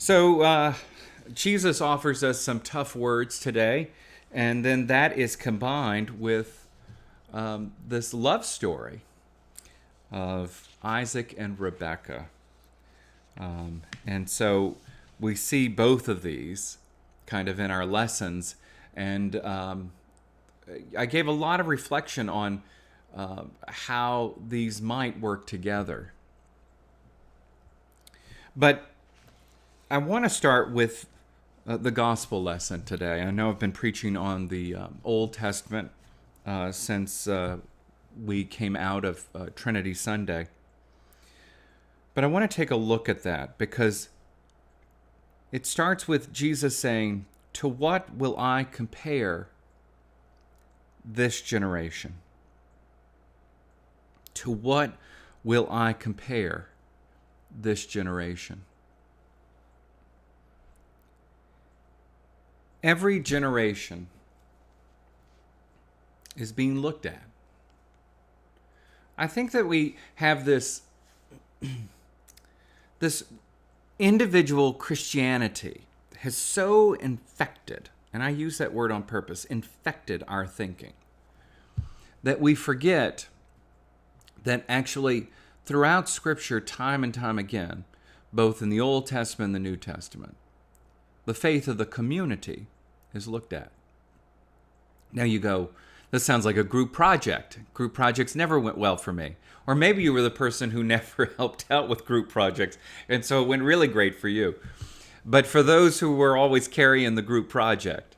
So, Jesus offers us some tough words today, and then that is combined with this love story of Isaac and Rebekah. And so we see both of these kind of in our lessons, and I gave a lot of reflection on how these might work together. But I want to start with the gospel lesson today. I know I've been preaching on the Old Testament since we came out of Trinity Sunday. But I want to take a look at that because it starts with Jesus saying, "To what will I compare this generation?" To what will I compare this generation? Every generation is being looked at. I think that we have this individual Christianity has so infected, and I use that word on purpose, infected our thinking, that we forget that actually throughout Scripture, time and time again, both in the Old Testament and the New Testament, the faith of the community is looked at. Now you go, this sounds like a group project. Group projects never went well for me. Or maybe you were the person who never helped out with group projects, and so it went really great for you. But for those who were always carrying the group project,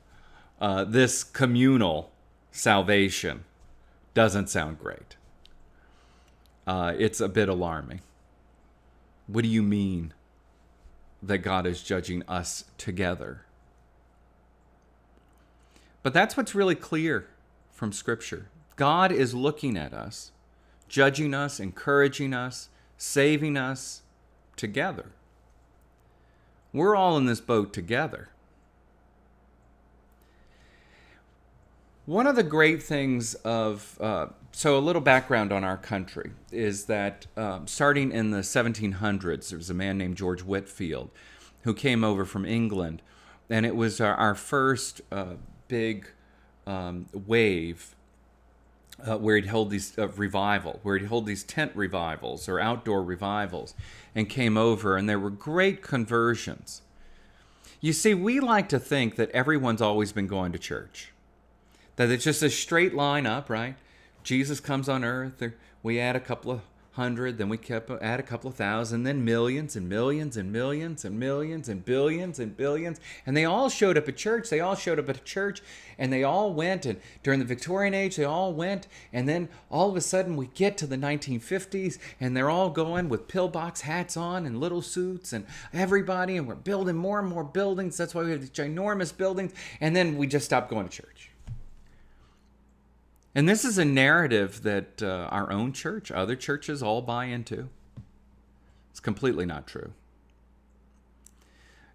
this communal salvation doesn't sound great. It's a bit alarming. What do you mean that God is judging us together? But that's what's really clear from Scripture. God is looking at us, judging us, encouraging us, saving us together. We're all in this boat together. One of the great things of, so a little background on our country is that starting in the 1700s, there was a man named George Whitefield who came over from England, and it was our first big wave where he'd hold these revival, where he'd hold these tent revivals or outdoor revivals, and came over, and there were great conversions. You see, we like to think that everyone's always been going to church, that it's just a straight line up, right? Jesus comes on earth, we add a couple of hundred, then we add a couple of thousand, then millions and millions and millions and millions and billions and billions. And they all showed up at church. They all showed up at church, and they all went. And during the Victorian age, they all went. And then all of a sudden we get to the 1950s, and they're all going with pillbox hats on and little suits and everybody. And we're building more and more buildings. That's why we have these ginormous buildings. And then we just stopped going to church. And this is a narrative that our own church, other churches all buy into. It's completely not true.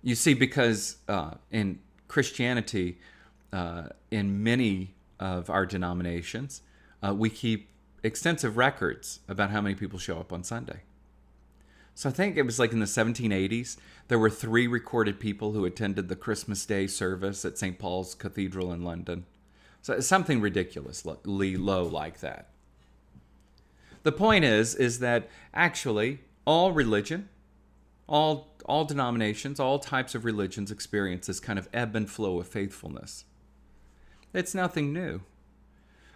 You see, because in Christianity, in many of our denominations, we keep extensive records about how many people show up on Sunday. So I think it was like in the 1780s, there were 3 recorded people who attended the Christmas Day service at St. Paul's Cathedral in London. So something ridiculously low like that. The point is that actually all religion, all denominations, all types of religions experience this kind of ebb and flow of faithfulness. It's nothing new.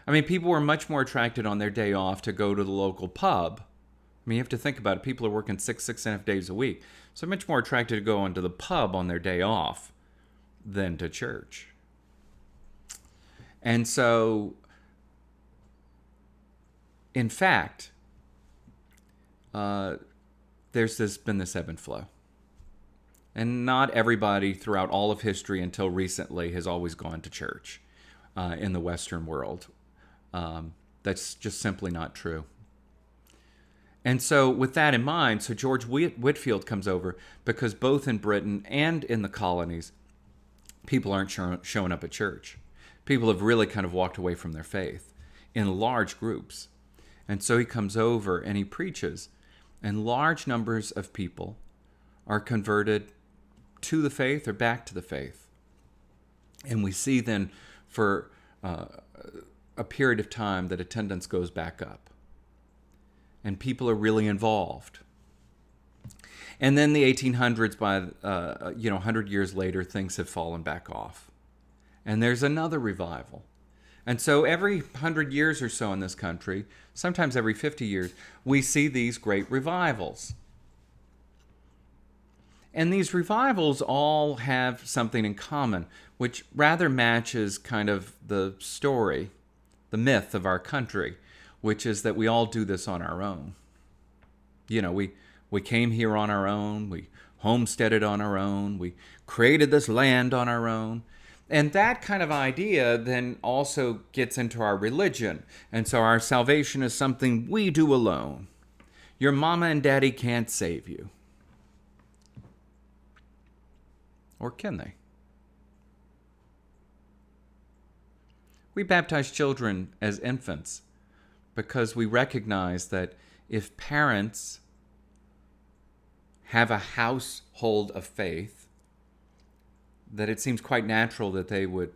I mean, people were much more attracted on their day off to go to the local pub. I mean, you have to think about it. People are working 6.5 days a week. So much more attracted to go into the pub on their day off than to church. And so, in fact, there's been this ebb and flow. And not everybody throughout all of history until recently has always gone to church in the Western world. That's just simply not true. And so with that in mind, so George Whitefield comes over because both in Britain and in the colonies, people aren't showing up at church. People have really kind of walked away from their faith in large groups. And so he comes over and he preaches, and large numbers of people are converted to the faith or back to the faith. And we see then for a period of time that attendance goes back up. And people are really involved. And then the 1800s, by 100 years later, things have fallen back off. And there's another revival. And so every 100 years or so in this country, sometimes every 50 years, we see these great revivals. And these revivals all have something in common, which rather matches kind of the story, the myth of our country, which is that we all do this on our own. You know, we came here on our own, we homesteaded on our own, we created this land on our own. And that kind of idea then also gets into our religion. And so our salvation is something we do alone. Your mama and daddy can't save you. Or can they? We baptize children as infants because we recognize that if parents have a household of faith, that it seems quite natural that they would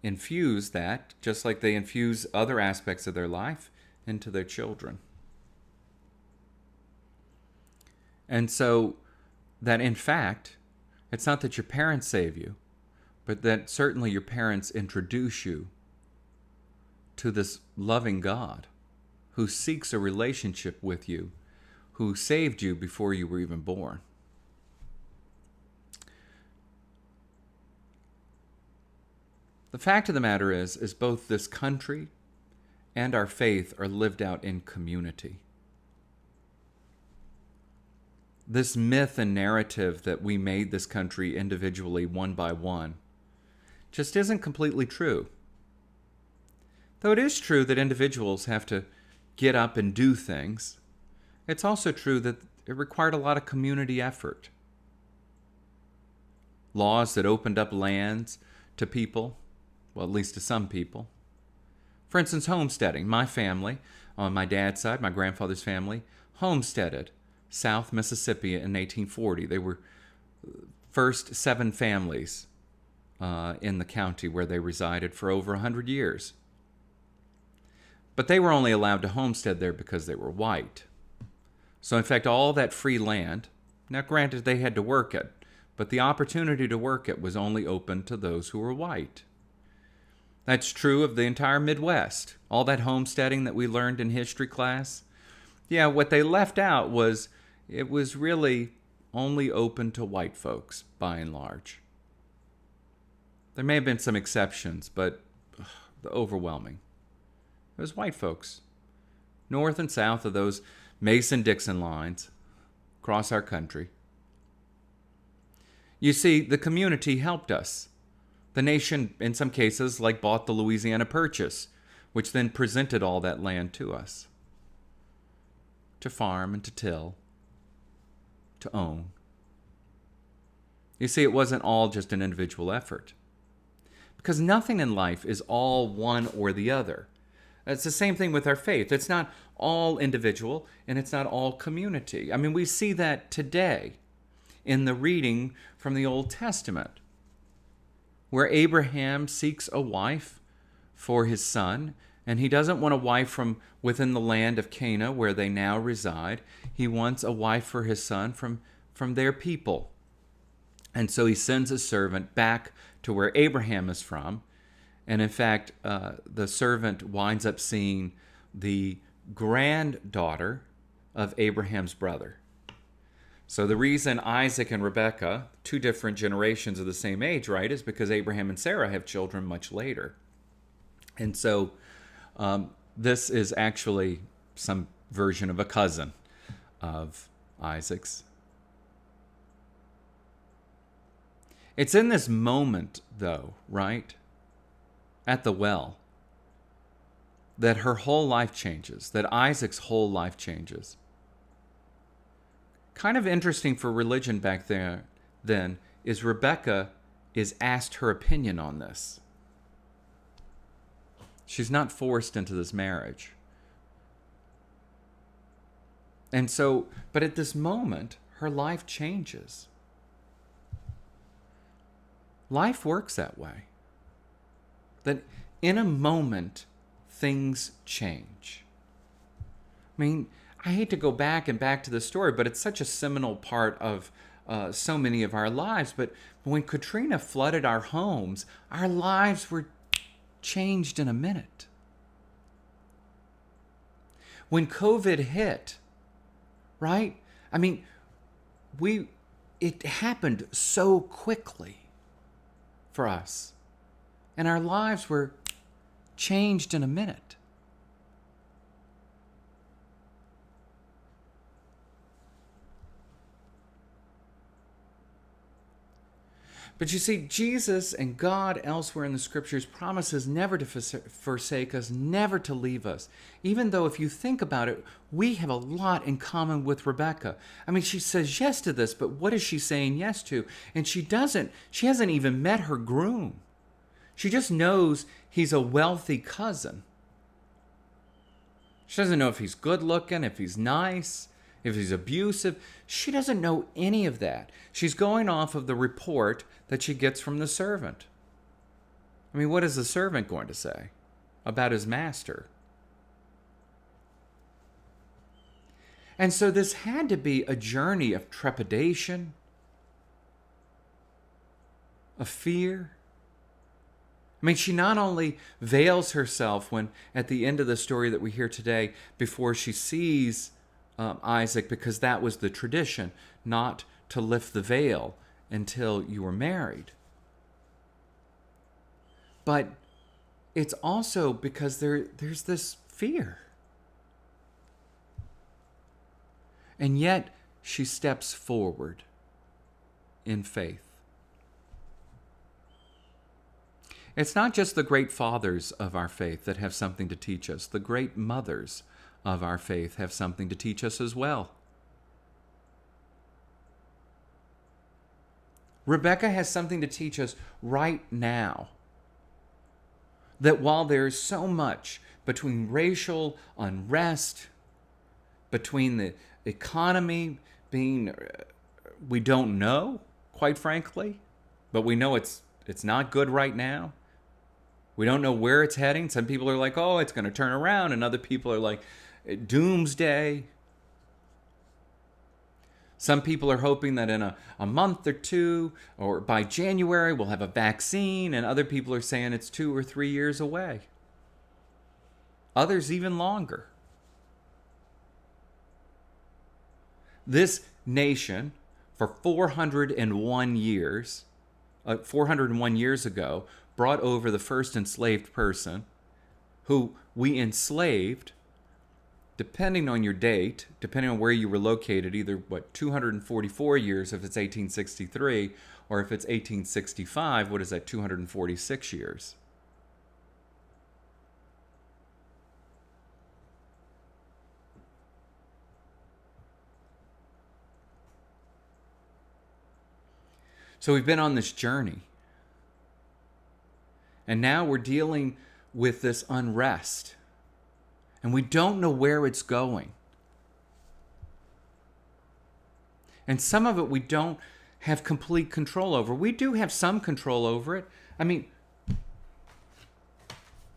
infuse that, just like they infuse other aspects of their life, into their children. And so that in fact, it's not that your parents save you, but that certainly your parents introduce you to this loving God who seeks a relationship with you, who saved you before you were even born. The fact of the matter is both this country and our faith are lived out in community. This myth and narrative that we made this country individually one by one just isn't completely true. Though it is true that individuals have to get up and do things, it's also true that it required a lot of community effort. Laws that opened up lands to people, well, at least to some people. For instance, homesteading. My family, on my dad's side, my grandfather's family, homesteaded South Mississippi in 1840. They were first 7 families in the county where they resided for over 100 years. But they were only allowed to homestead there because they were white. So in fact, all that free land, now granted they had to work it, but the opportunity to work it was only open to those who were white. That's true of the entire Midwest. All that homesteading that we learned in history class. Yeah, what they left out was it was really only open to white folks, by and large. There may have been some exceptions, but the overwhelming. It was white folks, north and south of those Mason-Dixon lines across our country. You see, the community helped us. The nation, in some cases, bought the Louisiana Purchase, which then presented all that land to us, to farm and to till, to own. You see, it wasn't all just an individual effort, because nothing in life is all one or the other. It's the same thing with our faith. It's not all individual, and it's not all community. I mean, we see that today in the reading from the Old Testament, where Abraham seeks a wife for his son, and he doesn't want a wife from within the land of Canaan where they now reside. He wants a wife for his son from their people. And so he sends a servant back to where Abraham is from. And in fact, the servant winds up seeing the granddaughter of Abraham's brother. So the reason Isaac and Rebekah, 2 different generations of the same age, right, is because Abraham and Sarah have children much later. And so this is actually some version of a cousin of Isaac's. It's in this moment, though, right, at the well, that her whole life changes, that Isaac's whole life changes. Kind of interesting for religion back there then is Rebekah is asked her opinion on this. She's not forced into this marriage. And so, but at this moment, her life changes. Life works that way. That in a moment, things change. I mean, I hate to go back and back to the story, but it's such a seminal part of so many of our lives. But when Katrina flooded our homes, our lives were changed in a minute. When COVID hit, right? I mean, it happened so quickly for us. And our lives were changed in a minute. But you see, Jesus and God elsewhere in the scriptures promises never to forsake us, never to leave us. Even though if you think about it, we have a lot in common with Rebecca. I mean, she says yes to this, but what is she saying yes to? And she hasn't even met her groom. She just knows he's a wealthy cousin. She doesn't know if he's good looking, if he's nice, if he's abusive. She doesn't know any of that. She's going off of the report that she gets from the servant. I mean, what is the servant going to say about his master? And so this had to be a journey of trepidation, of fear. I mean, she not only veils herself when, at the end of the story that we hear today, before she sees Isaac, because that was the tradition, not to lift the veil until you were married. But it's also because there's this fear. And yet she steps forward in faith. It's not just the great fathers of our faith that have something to teach us. The great mothers of our faith have something to teach us as well. Rebecca has something to teach us right now. That while there is so much between racial unrest, between the economy being, we don't know, quite frankly, but we know it's not good right now. We don't know where it's heading. Some people are like, oh, it's going to turn around. And other people are like, doomsday. Some people are hoping that in a month or two, or by January, we'll have a vaccine. And other people are saying it's 2 or 3 years away. Others even longer. This nation, for 401 years ago, brought over the first enslaved person who we enslaved, depending on your date, depending on where you were located, either 244 years if it's 1863, or if it's 1865, what is that, 246 years? So we've been on this journey. And now we're dealing with this unrest. And we don't know where it's going. And some of it we don't have complete control over. We do have some control over it. I mean,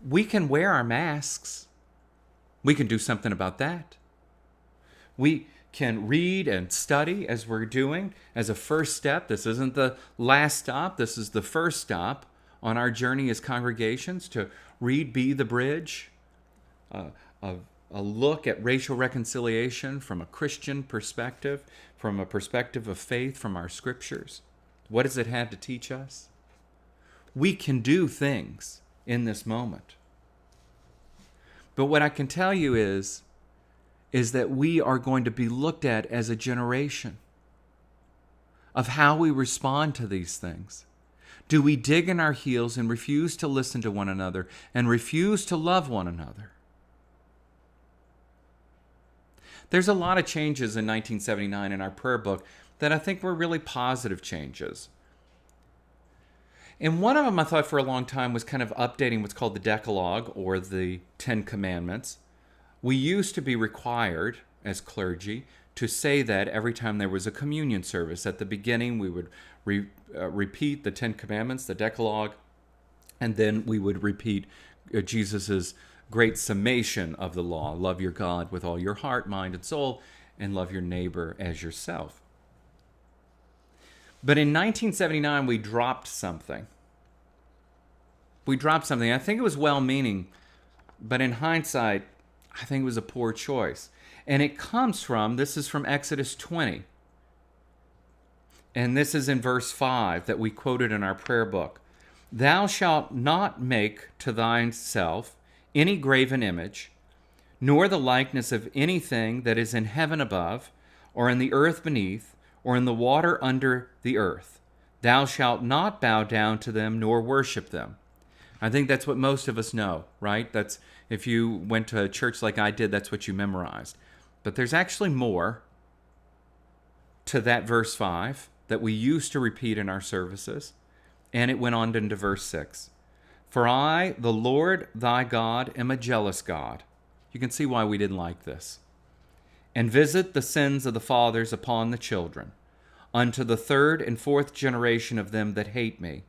we can wear our masks. We can do something about that. We can read and study as we're doing as a first step. This isn't the last stop. This is the first stop on our journey as congregations to read Be the Bridge, a look at racial reconciliation from a Christian perspective, from a perspective of faith, from our scriptures. What does it have to teach us? We can do things in this moment. But what I can tell you is that we are going to be looked at as a generation of how we respond to these things. Do we dig in our heels and refuse to listen to one another and refuse to love one another? There's a lot of changes in 1979 in our prayer book that I think were really positive changes. And one of them I thought for a long time was kind of updating what's called the Decalogue, or the 10 Commandments. We used to be required as clergy to say that every time there was a communion service. At the beginning, we would repeat the Ten Commandments, the Decalogue, and then we would repeat Jesus's great summation of the law. Love your God with all your heart, mind, and soul, and love your neighbor as yourself. But in 1979, we dropped something. I think it was well-meaning, but in hindsight, I think it was a poor choice. And it comes from, this is from Exodus 20. And this is in verse 5 that we quoted in our prayer book. Thou shalt not make to thyself any graven image, nor the likeness of anything that is in heaven above, or in the earth beneath, or in the water under the earth. Thou shalt not bow down to them, nor worship them. I think that's what most of us know, right? That's, if you went to a church like I did, that's what you memorized. But there's actually more to that verse 5 that we used to repeat in our services. And it went on into verse 6. For I, the Lord thy God, am a jealous God. You can see why we didn't like this. And visit the sins of the fathers upon the children, unto the third and fourth generation of them that hate me.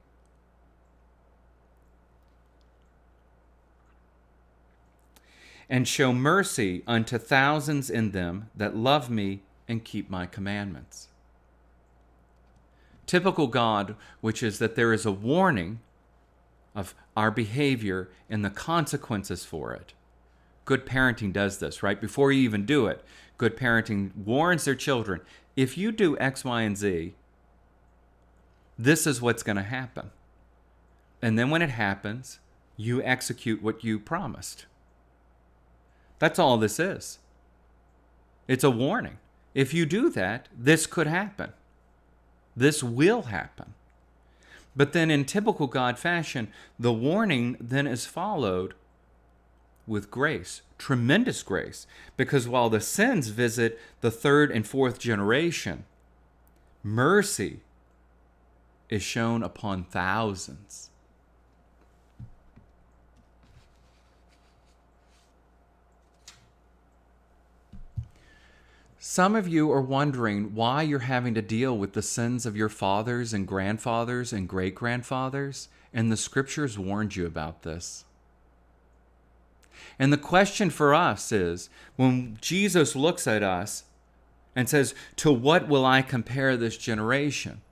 And show mercy unto thousands in them that love me and keep my commandments. Typical God, which is that there is a warning of our behavior and the consequences for it. Good parenting does this, right? Before you even do it, good parenting warns their children, if you do X, Y, and Z, this is what's going to happen. And then when it happens, you execute what you promised. That's all this is. It's a warning. If you do that, this could happen. This will happen. But then in typical God fashion, the warning then is followed with grace, tremendous grace. Because while the sins visit the third and fourth generation, mercy is shown upon thousands. Some of you are wondering why you're having to deal with the sins of your fathers and grandfathers and great-grandfathers, and the scriptures warned you about this. And the question for us is, when Jesus looks at us and says, to what will I compare this generation?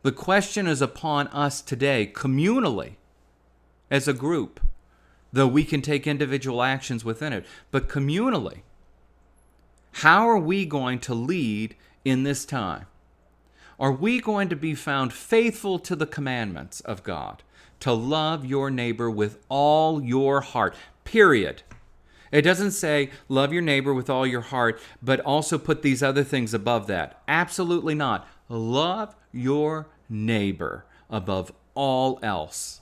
The question is upon us today, communally, as a group, though we can take individual actions within it, but communally. How are we going to lead in this time? Are we going to be found faithful to the commandments of God, to love your neighbor with all your heart, period? It doesn't say love your neighbor with all your heart, but also put these other things above that. Absolutely not. Love your neighbor above all else.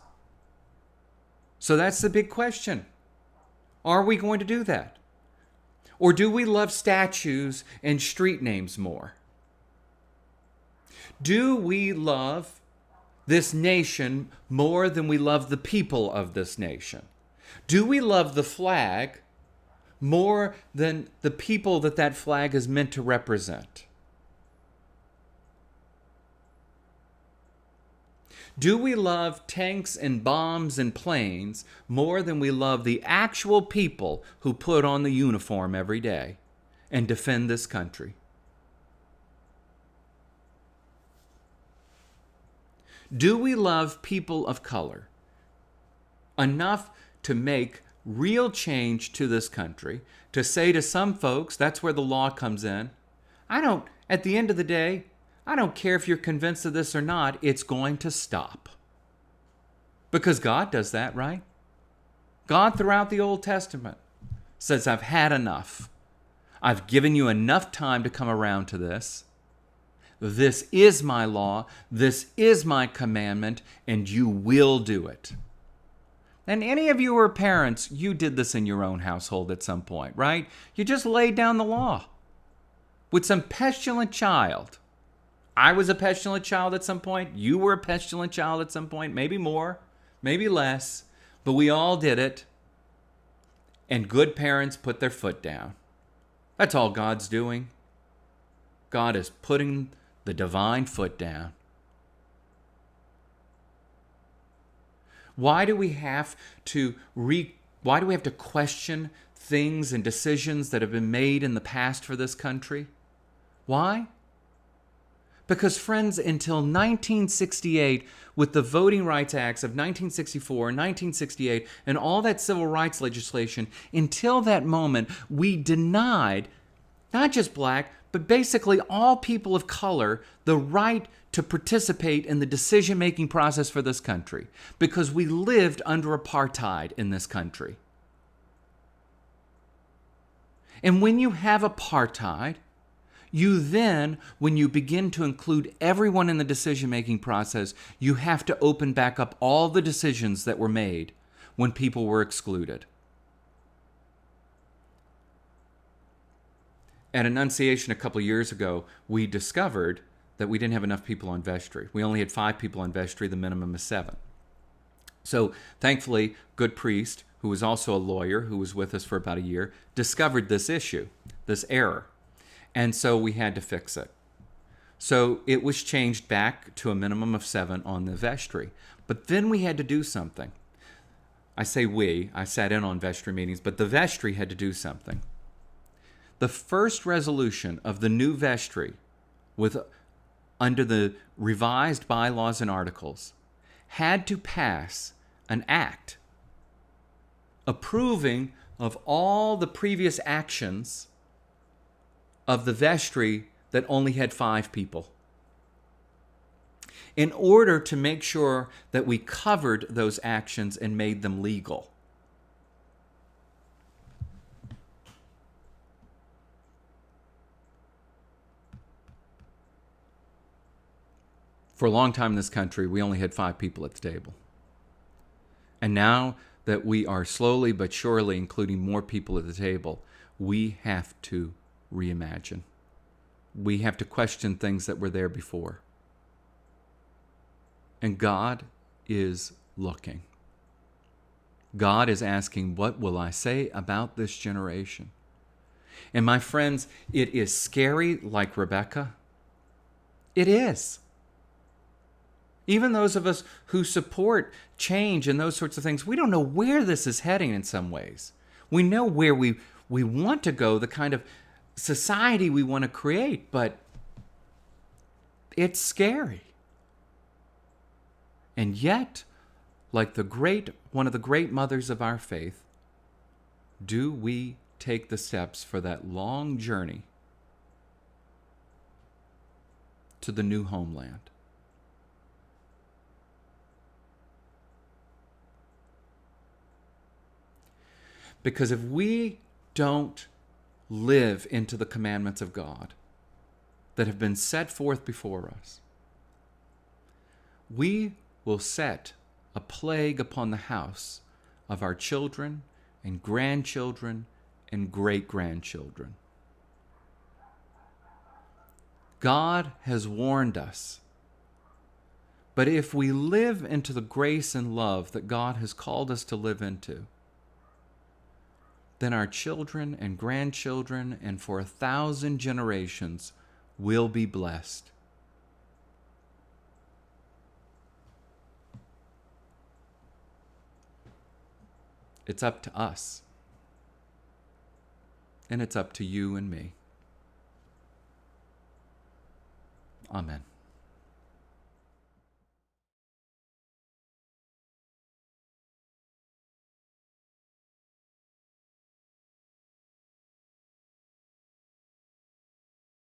So that's the big question. Are we going to do that? Or do we love statues and street names more? Do we love this nation more than we love the people of this nation? Do we love the flag more than the people that that flag is meant to represent? Do we love tanks and bombs and planes more than we love the actual people who put on the uniform every day and defend this country? Do we love people of color enough to make real change to this country, to say to some folks, that's where the law comes in, at the end of the day, I don't care if you're convinced of this or not, it's going to stop. Because God does that, right? God throughout the Old Testament says, I've had enough. I've given you enough time to come around to this. This is my law. This is my commandment, and you will do it. And any of you who are parents, you did this in your own household at some point, right? You just laid down the law with some pestilent child. I was a pestilent child at some point. You were a pestilent child at some point. Maybe more, maybe less. But we all did it. And good parents put their foot down. That's all God's doing. God is putting the divine foot down. Why do we have to question things and decisions that have been made in the past for this country? Why? Because, friends, until 1968, with the Voting Rights Acts of 1964, 1968, and all that civil rights legislation, until that moment, we denied not just black, but basically all people of color the right to participate in the decision-making process for this country, because we lived under apartheid in this country. And when you have apartheid, you then, when you begin to include everyone in the decision-making process, you have to open back up all the decisions that were made when people were excluded. At Annunciation a couple years ago, we discovered that we didn't have enough people on vestry. We only had 5 people on vestry. The minimum is 7. So thankfully, good priest, who was also a lawyer, who was with us for about a year, discovered this issue, this error. And so we had to fix it. So it was changed back to a minimum of 7 on the vestry. But then we had to do something. I say we, I sat in on vestry meetings, but the vestry had to do something. The first resolution of the new vestry under the revised bylaws and articles had to pass an act approving of all the previous actions of the vestry that only had 5 people, in order to make sure that we covered those actions and made them legal. For a long time in this country, we only had 5 people at the table. And now that we are slowly but surely including more people at the table, we have to reimagine. We have to question things that were there before. And God is looking. God is asking, what will I say about this generation? And my friends, it is scary like Rebecca. It is. Even those of us who support change and those sorts of things, we don't know where this is heading in some ways. We know where we want to go, the kind of society we want to create, but it's scary. And yet, like one of the great mothers of our faith, do we take the steps for that long journey to the new homeland? Because if we don't live into the commandments of God that have been set forth before us, we will set a plague upon the house of our children and grandchildren and great-grandchildren. God has warned us. But if we live into the grace and love that God has called us to live into, then our children and grandchildren and for 1,000 generations will be blessed. It's up to us. And it's up to you and me. Amen.